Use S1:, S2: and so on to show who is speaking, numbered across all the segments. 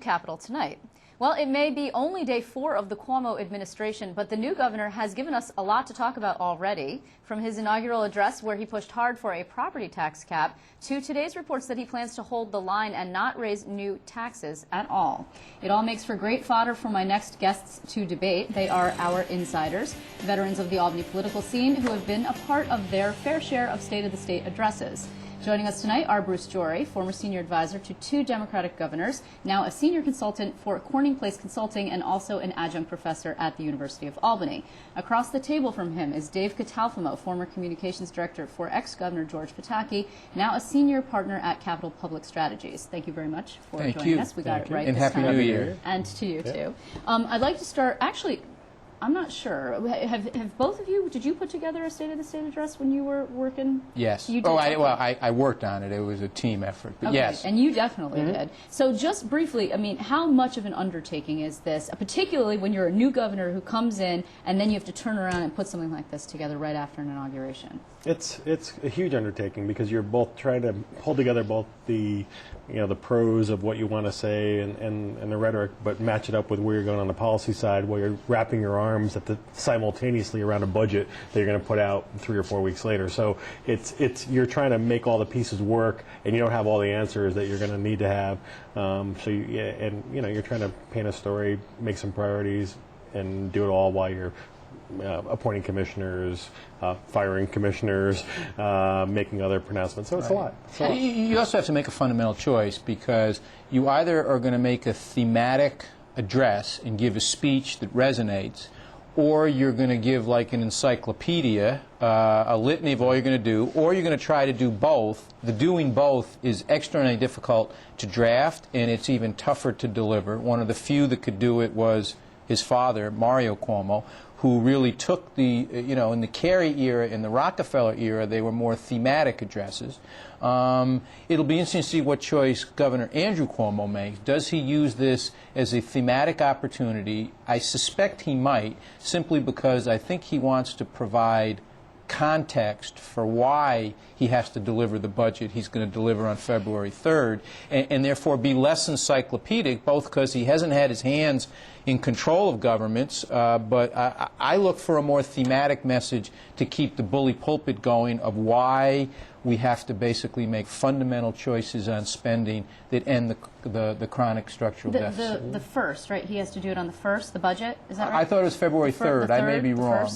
S1: Capitol tonight. Well, it may be only day 4 of the Cuomo administration, but the new governor has given us a lot to talk about already, from his inaugural address where he pushed hard for a property tax cap to today's reports that he plans to hold the line and not raise new taxes at all. It all makes for great fodder for my next guests to debate. They are our insiders, veterans of the Albany political scene who have been a part of their fair share of State of the State addresses. Joining us tonight are Bruce Jory, former senior advisor to 2 Democratic governors, now a senior consultant for Corning Place Consulting and also an adjunct professor at the University of Albany. Across the table from him is Dave Catalfamo, former communications director for ex-Governor George Pataki, now a senior partner at Capital Public Strategies. Thank you very much for joining us. We got it right
S2: and
S1: this
S2: Happy
S1: time.
S2: New Year.
S1: And to you, too. I'd like to start, actually, I'm not sure. Have both of you, did you put together a State of the State address when you were working?
S2: Yes.
S1: You did?
S2: I worked on it. It was a team effort. But
S1: okay.
S2: Yes.
S1: And you definitely did. So just briefly, I mean, how much of an undertaking is this, particularly when you're a new governor who comes in and then you have to turn around and put something like this together right after an inauguration?
S3: It's a huge undertaking because you're both trying to pull together both the the pros of what you want to say and the rhetoric, but match it up with where you're going on the policy side, where you're wrapping your arms simultaneously around a budget that you're going to put out 3 or 4 weeks later. So you're trying to make all the pieces work, and you don't have all the answers that you're going to need to have. You're trying to paint a story, make some priorities, and do it all while you're appointing commissioners, firing commissioners, making other pronouncements. So it's a lot.
S2: You also have to make a fundamental choice, because you either are going to make a thematic address and give a speech that resonates, or you're going to give like an encyclopedia, a litany of all you're going to do, or you're going to try to do both. The doing both is extraordinarily difficult to draft, and it's even tougher to deliver. One of the few that could do it was his father, Mario Cuomo, who really took the, in the Kerry era, in the Rockefeller era, they were more thematic addresses. It'll be interesting to see what choice Governor Andrew Cuomo makes. Does he use this as a thematic opportunity? I suspect he might, simply because I think he wants to provide context for why he has to deliver the budget he's going to deliver on February 3rd, and therefore be less encyclopedic, both because he hasn't had his hands in control of governments, but I look for a more thematic message to keep the bully pulpit going of why we have to basically make fundamental choices on spending that end the chronic structural deficit.
S1: The first, right? He has to do it on the 1st, the budget? Is that right?
S2: I thought it was February 3rd. I may be wrong.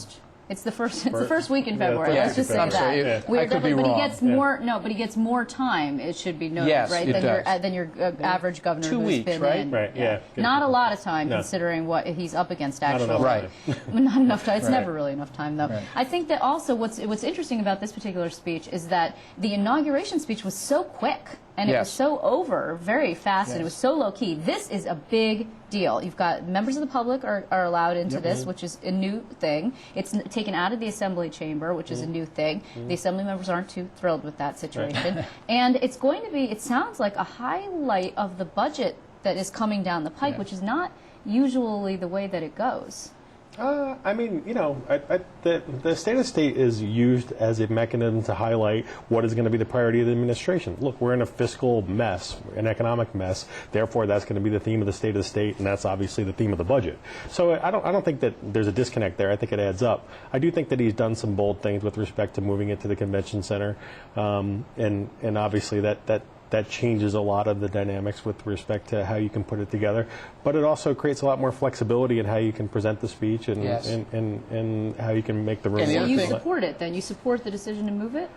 S1: It's the first. It's the first week in February.
S2: Yeah,
S1: Let's just say
S2: I'm
S1: that.
S2: sorry, I could be
S1: but
S2: wrong.
S1: he gets more. No, but he gets more time. It should be noted,
S2: yes,
S1: right? Than your average governor
S2: 2
S1: who's
S2: weeks,
S1: been
S2: right?
S1: in.
S3: Right. Yeah.
S1: Not a lot of time, considering what he's up against. Actually,
S3: not enough
S2: right?
S1: Not enough time. It's never really enough time, though.
S2: Right.
S1: I think that also what's interesting about this particular speech is that the inauguration speech was so quick. And it was so over very fast, and it was so low-key. This is a big deal. You've got members of the public are allowed into this, which is a new thing. It's taken out of the assembly chamber, which is a new thing. The assembly members aren't too thrilled with that situation. And it's going to be, it sounds like, a highlight of the budget that is coming down the pike, which is not usually the way that it goes.
S3: I mean, the State of State is used as a mechanism to highlight what is going to be the priority of the administration. Look, we're in a fiscal mess, an economic mess. Therefore, that's going to be the theme of the State of the State, and that's obviously the theme of the budget. So I don't think that there's a disconnect there. I think it adds up. I do think that he's done some bold things with respect to moving it to the convention center, and obviously that changes a lot of the dynamics with respect to how you can put it together. But it also creates a lot more flexibility in how you can present the speech and how you can make the room.
S1: So you support it, then? You support the decision to move it?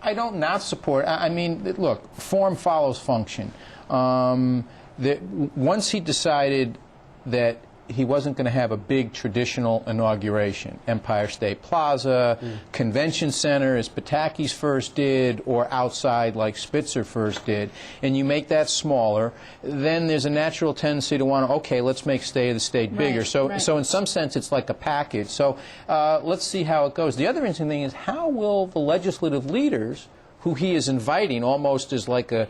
S2: I don't not support. I mean, look, form follows function. Once he decided that he wasn't going to have a big traditional inauguration, Empire State Plaza, Convention Center, as Pataki's first did, or outside like Spitzer first did, and you make that smaller, then there's a natural tendency to want to, okay, let's make State of the State bigger. So in some sense, it's like a package. So let's see how it goes. The other interesting thing is, how will the legislative leaders, who he is inviting almost as like a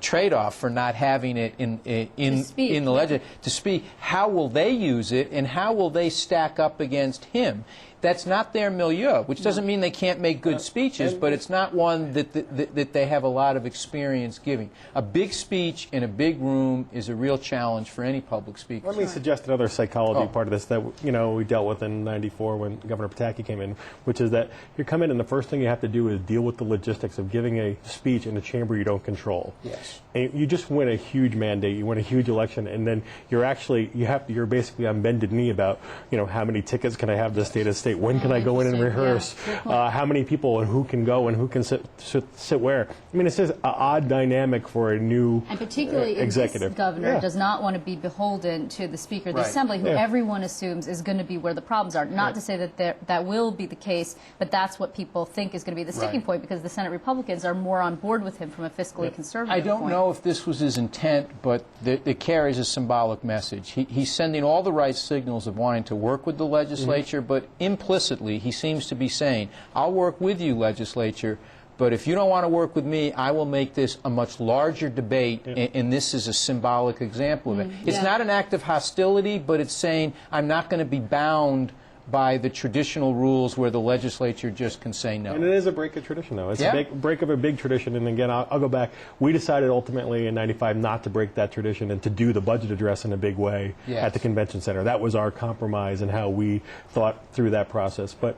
S2: trade-off for not having it in the legislature to speak, how will they use it, and how will they stack up against him? That's not their milieu, which doesn't mean they can't make good speeches, but it's not one that they have a lot of experience giving. A big speech in a big room is a real challenge for any public speaker.
S3: Let me suggest another psychology part of this that we dealt with in '94 when Governor Pataki came in, which is that you come in and the first thing you have to do is deal with the logistics of giving a speech in a chamber you don't control.
S2: Yes.
S3: And you just win a huge mandate, you win a huge election, and then you're basically on bended knee about how many tickets can I have to state of state, when can I go in and rehearse, how many people and who can go and who can sit where. I mean, it's just an odd dynamic for a new
S1: and particularly
S3: executive.
S1: This governor does not want to be beholden to the Speaker of the Assembly, who everyone assumes is going to be where the problems are. Not to say that that will be the case, but that's what people think is going to be the sticking point, because the Senate Republicans are more on board with him from a fiscally conservative
S2: I don't
S1: point.
S2: know if this was his intent, but it carries a symbolic message. He's sending all the right signals of wanting to work with the legislature, but implicitly he seems to be saying, I'll work with you, legislature, but if you don't want to work with me, I will make this a much larger debate, and this is a symbolic example of it. It's not an act of hostility, but it's saying I'm not going to be bound by the traditional rules where the legislature just can say no.
S3: And it is a break of tradition, though. It's a break of a big tradition. And again, I'll go back. We decided ultimately in '95 not to break that tradition and to do the budget address in a big way at the convention center. That was our compromise and how we thought through that process. But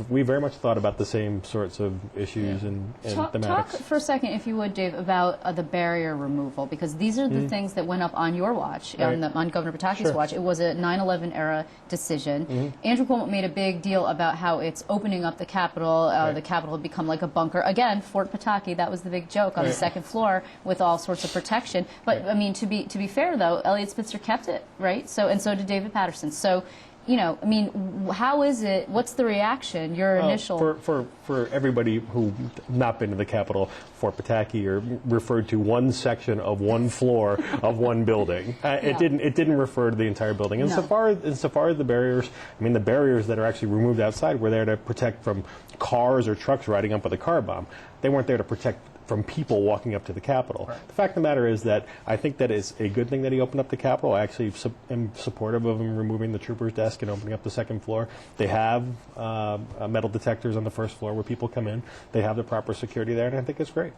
S3: we very much thought about the same sorts of issues and thematics.
S1: Talk for a second, if you would, Dave, about the barrier removal, because these are the things that went up on your watch, on Governor Pataki's watch. It was a 9/11 era decision. Andrew Cuomo made a big deal about how it's opening up the Capitol. The Capitol had become like a bunker. Again, Fort Pataki, that was the big joke, on the second floor with all sorts of protection. But I mean, to be fair though, Eliot Spitzer kept it, right? So did David Patterson. So, I mean, how is it? What's the reaction? Your initial
S3: for everybody who not been to the Capitol, Fort Pataki referred to one section of one floor of one building. It didn't refer to the entire building. And so far as the barriers, I mean, the barriers that are actually removed outside were there to protect from cars or trucks riding up with a car bomb. They weren't there to protect from people walking up to the Capitol. The fact of the matter is that I think that is a good thing that he opened up the Capitol. I actually am supportive of him removing the trooper's desk and opening up the second floor. They have metal detectors on the first floor where people come in. They have the proper security there, and I think it's great.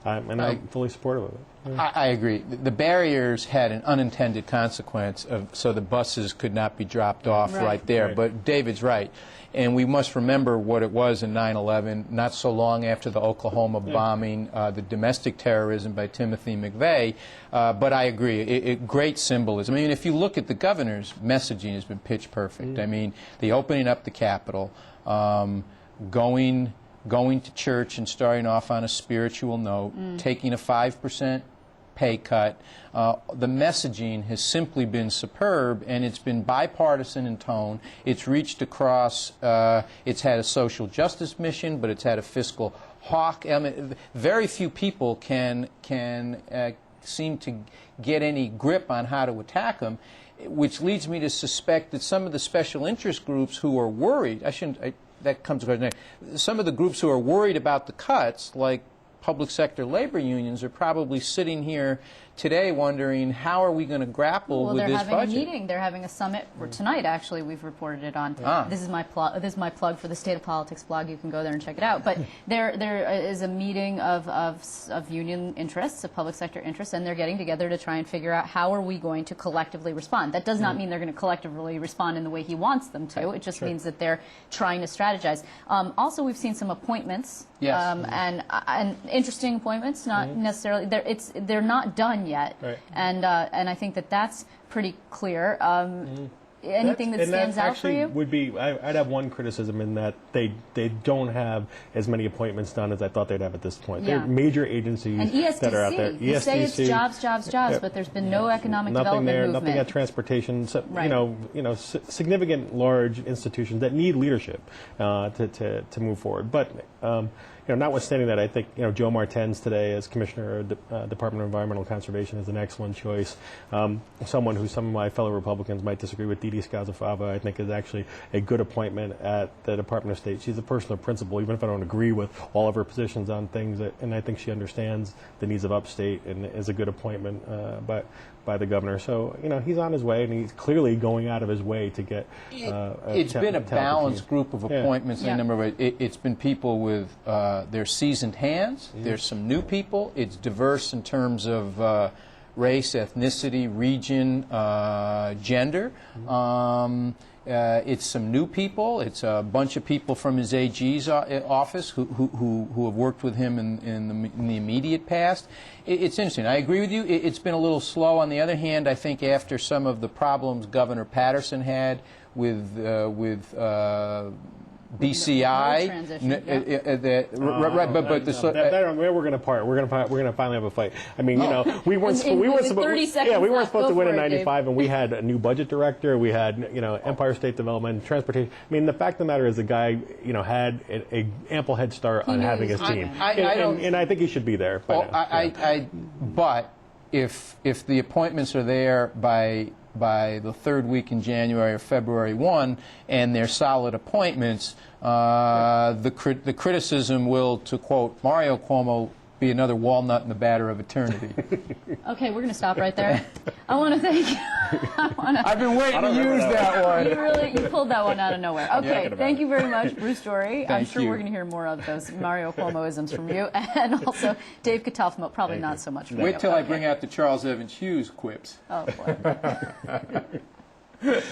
S3: And I'm fully supportive of it.
S2: I agree. The barriers had an unintended consequence, so the buses could not be dropped off right there. But David's right. And we must remember what it was in 9/11, not so long after the Oklahoma bombing, the domestic terrorism by Timothy McVeigh. But I agree, great symbolism. I mean, if you look at the governor's messaging, has been pitch perfect. I mean, the opening up the Capitol, going to church and starting off on a spiritual note, taking a 5% pay cut. The messaging has simply been superb, and it's been bipartisan in tone. It's reached across, it's had a social justice mission, but it's had a fiscal hawk. I mean, very few people can seem to get any grip on how to attack them, which leads me to suspect that some of the special interest groups who are worried, that comes across next, some of the groups who are worried about the cuts, like public sector labor unions, are probably sitting here today wondering, how are we going to grapple with this budget?
S1: Well, they're having a meeting. They're having a summit tonight, actually. We've reported it on. This is my plug for the State of Politics blog. You can go there and check it out. But there is a meeting of union interests, of public sector interests, and they're getting together to try and figure out how are we going to collectively respond. That does not mean they're going to collectively respond in the way he wants them to. It just means that they're trying to strategize. Also, we've seen some appointments.
S2: Yes.
S1: And interesting appointments, not necessarily. They're not done yet, and I think that's pretty clear. Anything that stands out for you?
S3: Would be, I'd have one criticism in that they don't have as many appointments done as I thought they'd have at this point. They're major agencies
S1: and ESDC,
S3: that are out there.
S1: You say it's jobs, but there's been no economic development movement.
S3: Nothing at transportation. So, significant large institutions that need leadership to move forward. But notwithstanding that, I think Joe Martens today as Commissioner of Department of Environmental Conservation is an excellent choice. Someone who some of my fellow Republicans might disagree with, Didi Scazafava, I think is actually a good appointment at the Department of State. She's a person of principle, even if I don't agree with all of her positions on things, and I think she understands the needs of upstate and is a good appointment by the governor. So, he's on his way, and he's clearly going out of his way to get
S2: it's been a balanced group of appointments.
S1: Yeah.
S2: In a number of it's been people with their seasoned hands. There's some new people. It's diverse in terms of race, ethnicity, region, gender. It's some new people. It's a bunch of people from his AG's office who have worked with him in the immediate past. It's interesting. I agree with you. It's been a little slow. On the other hand, I think after some of the problems Governor Patterson had with BCI,
S1: transition,
S2: right? But
S3: we're going to part. We're going to finally have a fight. I mean, we weren't supposed
S1: 30 seconds
S3: we weren't
S1: left.
S3: supposed to
S1: Go
S3: win
S1: for
S3: in
S1: it,
S3: '95,
S1: Dave.
S3: and we had a new budget director. We had Empire State Development, transportation. I mean, the fact of the matter is the guy had a ample head start on
S1: knew
S3: having
S1: his
S3: his team,
S1: team.
S3: and I think he should be there.
S2: But but if the appointments are there by the third week in January or February 1, and they're solid appointments, the criticism will, to quote Mario Cuomo, be another walnut in the batter of eternity.
S1: Okay, we're going to stop right there. I want to thank
S2: I've been waiting to use that one.
S1: you pulled that one out of nowhere. Okay, thank you very much, Bruce Story. I'm
S2: Thank
S1: sure
S2: you.
S1: we're going to hear more of those Mario Cuomoisms from you, and also Dave Catalfamo, probably not so much from you.
S2: Wait till I
S1: Okay.
S2: bring out the Charles Evans Hughes quips.
S1: Oh, boy.